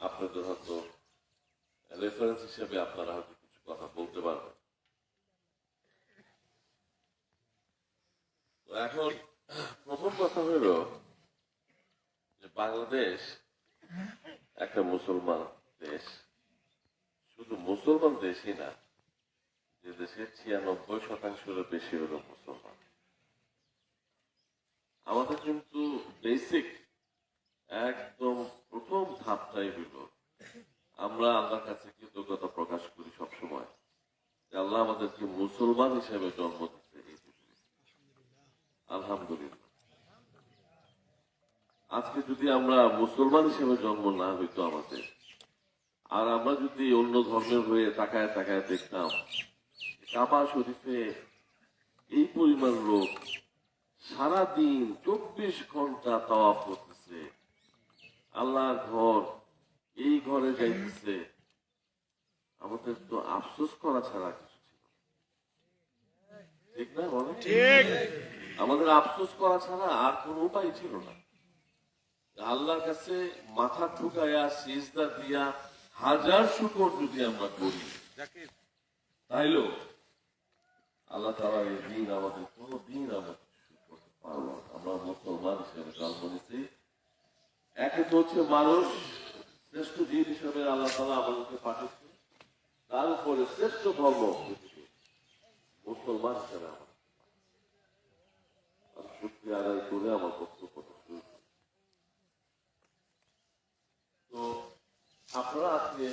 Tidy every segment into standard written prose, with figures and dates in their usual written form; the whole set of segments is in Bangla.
আপনাদের হয়তো রেফারেন্স হিসেবে আপনারা হয়তো কিছু কথা বলতে পারবেন। তো এখন প্রথম কথা হলো যে বাংলাদেশ একটা মুসলমান দেশ, শুধু মুসলমান দেশই না, যে দেশের 96% বেশি হলো মুসলমান। আমাদের কিন্তু বেসিক একদম প্রথম ধাপটাই হইল আমরা আল্লাহর কাছে কৃতজ্ঞতা প্রকাশ করি সবসময় যে আল্লাহ আমাদেরকে মুসলমান হিসেবে জন্ম দিচ্ছে এই পৃথিবীতে। আলহামদুলিল্লাহ। আজকে যদি আমরা মুসলমান হিসেবে জন্ম না হইতো আমাদের, আর আমরা যদি অন্য ধর্মের হয়ে তাকায় তাকায় দেখতাম কাবা শরীফে এই পরিমাণ লোক সারাদিন 24 ঘন্টা তাওয়াফ করতেছে, আল্লাহর ঘর, এই ঘরে যাইতেছে, আমাদের তো আফসোস করা ছাড়া কিছু ছিল ঠিক না? বলে আমাদের আফসোস করা ছাড়া আর কোন উপায় ছিল না। আল্লাহর কাছে মাথা ঠুকাইয়া সিজদা দিয়া হাজার শুকর যদি আমরা করি, তাইলো আল্লাহ তাআলা এই দিন আমাদের কোনো দিন আমরা করতে পারবো না। আমরা মুসলমান হিসেবে জন্ম নিয়েছি। একে তো হচ্ছে মানুষ শ্রেষ্ঠ জীব হিসেবে আল্লাহ তাআলা আমাদেরকে পাঠিয়েছে, তার উপরে শ্রেষ্ঠ ধর্ম মুসলমান হিসেবে আমার শুকরিয়া আদায় করে আমার বক্তব্য শুরু করি। তো আপনারা আজকে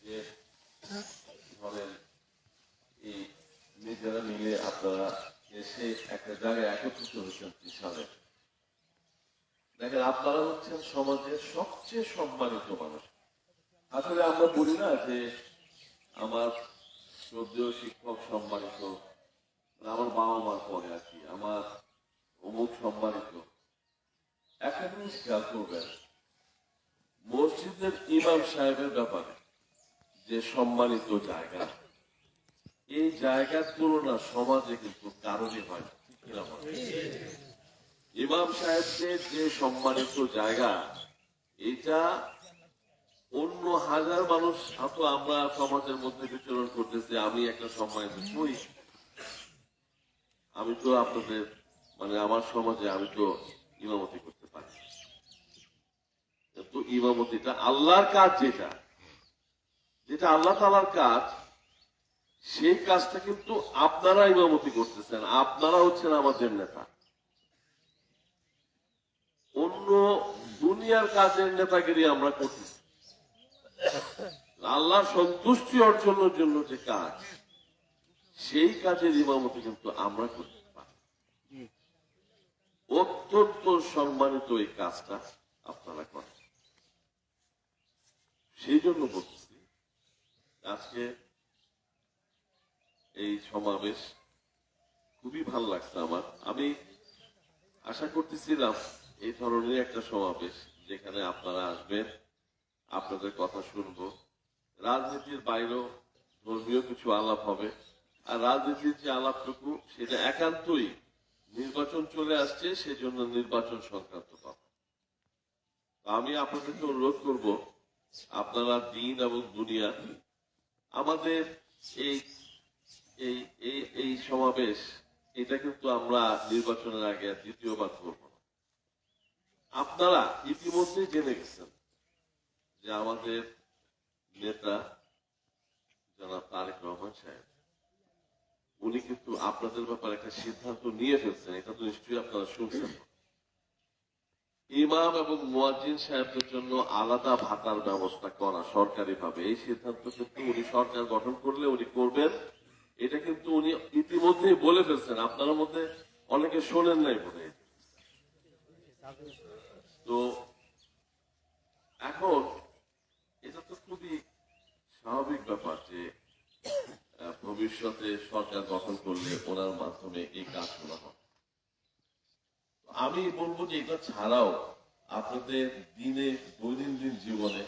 যে ধরেন এই নিজেরা মিলে আপনারা এসে একটা জায়গায় একত্রিত হয়েছেন সালে, দেখেন আপনারা হচ্ছেন সমাজের সবচেয়ে সম্মানিত মানুষ। আসলে আমরা বলি না যে আমার শ্রদ্ধেয় শিক্ষক সম্মানিত, আমার বাবা মার পরে আর কি আমার অমুক সম্মানিত। একটা জিনিস খেয়াল করবেন, মসজিদের ইমাম সাহেবের ব্যাপারে যে সম্মানিত জায়গা, এই জায়গার তুলনা সমাজে কিন্তু কারণই হয় না। ঠিক কিনা বলেন? ইমাম সাহেবদের যে সম্মানিত জায়গা, এটা অন্য হাজার মানুষ হয়তো আমরা সমাজের মধ্যে বিচরণ করতেছি, আমি একটা সম্মানিত কই, আমি তো আপনাদের মানে আমার সমাজে আমি তো ইমামতি করতে পারি। তো ইমামতিটা আল্লাহর কাজ, যেটা যেটা আল্লাহ তাআলার কাজ, সেই কাজটা কিন্তু আপনারা ইমামতি করতেছেন, আপনারা হচ্ছেন আমাদের নেতা। অন্য দুনিয়ার কাজের নেতাগিরি আমরা করতেছি, আল্লাহর সন্তুষ্টি অর্জনের জন্য যে কাজ, সেই কাজের ইমামতি কিন্তু আমরা করতে পারি। অত্যন্ত সম্মানিত এই কাজটা আপনারা করেন। সেই জন্য বলতেছি আজকে এই সমাবেশ খুবই ভালো লাগছে আমার। আমি আশা করতেছিলাম এই ধরনের একটা সমাবেশ যেখানে আপনারা আসবেন, আপনাদের কথা শুনবো, রাজনীতির বাইরেও ধর্মীয় কিছু আলাপ হবে। আর রাজনীতির যে আলাপটুকু সেটা একান্তই নির্বাচন চলে আসছে, সেজন্য নির্বাচন সংক্রান্ত কথা। আমি আপনাদেরকে অনুরোধ করব, আপনারা দিন এবং দুনিয়া আমাদের এই এই এই এই সমাবেশ, এটা কিন্তু আমরা নির্বাচনের আগে দ্বিতীয়বার করব না। আপনারা ইতিমধ্যে জেনে গেছেন যে আমাদের নেতা জনাব তারেক রহমান সাহেব, উনি কিন্তু আপনাদের ব্যাপারে একটা সিদ্ধান্ত নিয়ে ফেলছেন। এটা তো নিশ্চয়ই আপনারা শুনছেন। ইমাম এবং মুয়াজ্জিন সাহেবদের জন্য আলাদা ভাতার ব্যবস্থা করা সরকারি ভাবে, এই সিদ্ধান্ত কিন্তু উনি সরকার গঠন করলে উনি করবেন। এটা কিন্তু উনি ইতিমধ্যেই বলে ফেলছেন, আপনার মধ্যে অনেকে শোনেন নাই বলে। তো এখন এটা তো খুবই স্বাভাবিক ব্যাপার যে ভবিষ্যতে সরকার গঠন করলে ওনার মাধ্যমে এই কাজগুলো হবে। আমি বলবো যে এটা ছাড়াও আপনাদের দিনে দৈনন্দিন জীবনে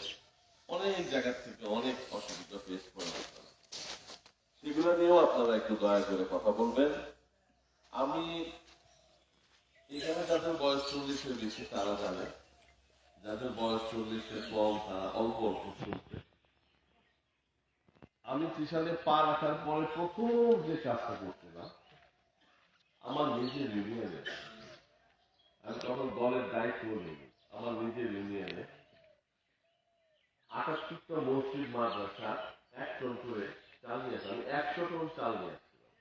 অনেক জায়গা থেকে অনেক অসুবিধা ফেস করা হতে পারে, সেগুলো নিয়েও আপনারা একটু দয়া করে কথা বলবেন। আমি এখানে যাদের বয়স 40-এর বেশি তারা জানে যাদের বয়স 40-এর কম তারা অল্প অল্প শুনছে। আমি ত্রিশালে পা রাখার পরে প্রথম যে কাজটা করছিলাম, আমার নিজের ইউনিয়নে, আমি তখন দলের দায়িত্ব নিই, আমার নিজের ইউনিয়নে 78টা মসজিদ মাদ্রাসা 1 টন করে চাল নিয়ে আসলাম। আমি 100 টন চাল নিয়ে আসছিলাম।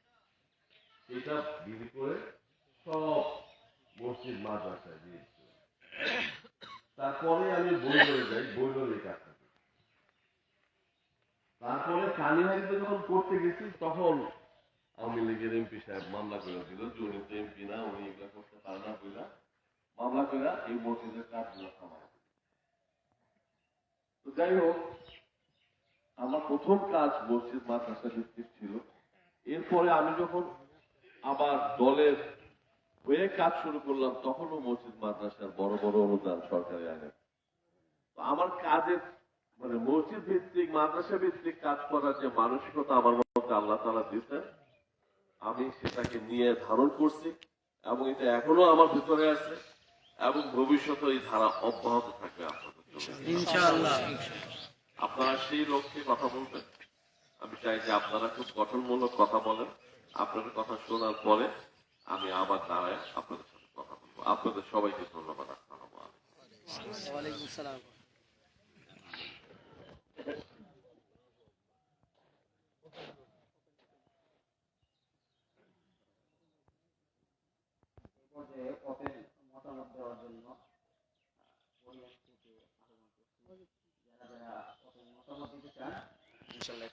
সেটা বিক্রি করে সব মসজিদ মাদ্রাসায় দিয়েছিলাম। তারপরে আমি বইলরে যাই, বইলরে কাজটা করি। তারপরে কালীহারিতে যখন করতে গেছি তখন আওয়ামী লীগের এমপি সাহেব মামলা করে দিল যে উনি তো এমপি না, উনি এগুলা করতে পারে না বইলা মামলা করে এই মসজিদের কাজগুলো থামায়। তো যাই হোক, আমার প্রথম কাজ মসজিদ মাদ্রাসা ভিত্তিক ছিল। এরপরে আমি যখন আবার দলের হয়ে কাজ শুরু করলাম তখনও মসজিদ মাদ্রাসার বড় বড় অনুদান সরকারি আইনে। তো আমার কাজের মানে মসজিদ ভিত্তিক মাদ্রাসা ভিত্তিক কাজ করার যে মানসিকতা আমার মধ্যে আল্লাহ তাআলা দিয়েছেন, আমি সেটাকে নিয়ে ধারণ করছি এবং এটা এখনো আমার ভিতরে আছে এবং ভবিষ্যতে এই ধারা অব্যাহত থাকবে আপনাদের জন্য ইনশাআল্লাহ। আপনারা সেই লক্ষ্যে কথা বলবেন। আমি চাই যে আপনারা খুব গঠনমূলক কথা বলেন। আপনাদের কথা শোনার পরে আমি আবার দাঁড়ায় আপনাদের সাথে কথা বলবো। আপনাদের সবাইকে ধন্যবাদ। আসসালামু আলাইকুম। ওয়ালাইকুম আসসালাম। মতামত দেওয়ার জন্য যারা যারা মতামত দিতে চান ইনশাল্লাহ